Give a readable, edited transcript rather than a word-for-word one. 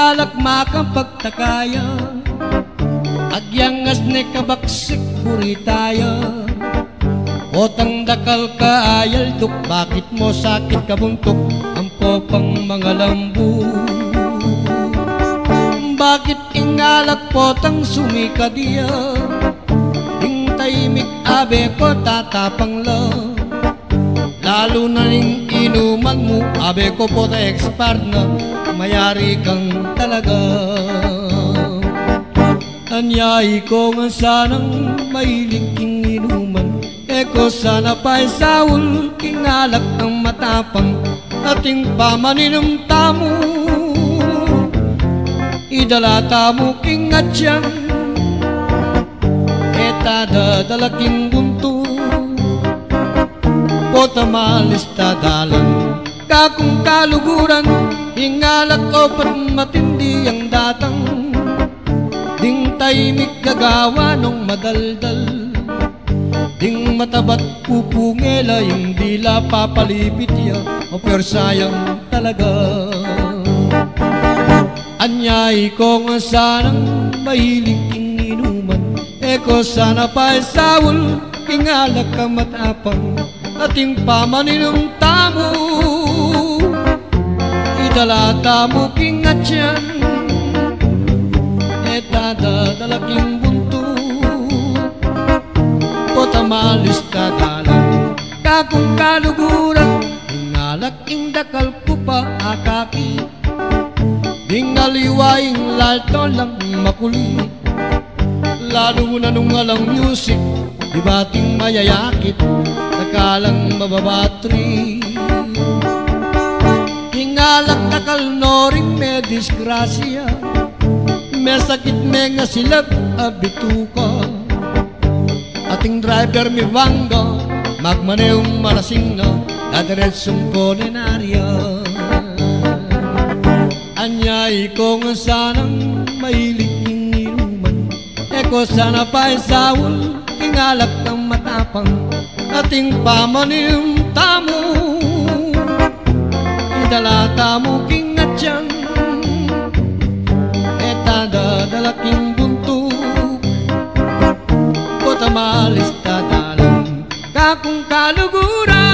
ingalak makapagtakaya, agyangas ne kabaksik buritaya. Otang dakal ka ayal duk, bakit mo sakit kabuntok ang popang mga lambu? Bakit ingalak potang sumikadiya, hintay abe ko tatapang la. Lalo na ning inuman mo, abe ko po ta expert na, mayari kang talaga. Anyay ko nga sanang mahilig king inuman, eko sana pa'y sawul, kingalak ang matapang, ating pamaninom tamo. Idala tamo king atyang, etada dalaking bunto, pota malista dalang, kakong kaluguran, hingalak opat matindi ang datang. Ding tahimik gagawa nung madaldal, ding matabat pupungela yung dila papalipit ya, o persayang talaga. Anyay ko nga sanang mahilig king inuman, eko sana pa'y sawul, kingalak ka matapang, ating pamaninong tamo. Idala tamo king atyan, etada dalaking bunto, potamalis kadalang, kakong kaluguran, hingalak ing dakal ko pa akaki. Ding aliwaing lalto lang makuli, lalo na nung alang music, di bating mayayakit, nakalang mababatri. Hingalak dakal noring may disgrasya, may sakit may nga silab abituka. Ating driver mi vanga, magmaneong malasing na, dadiretsong konenarya. Anyay ko nga sanang mahilig king inuman, eko sana pa'y sawul, kingalak ng matapang, ating pamanim tamo. Idala tamo king atyang, etada dalaking bunto, potamalis tadalang, kakong kaluguran.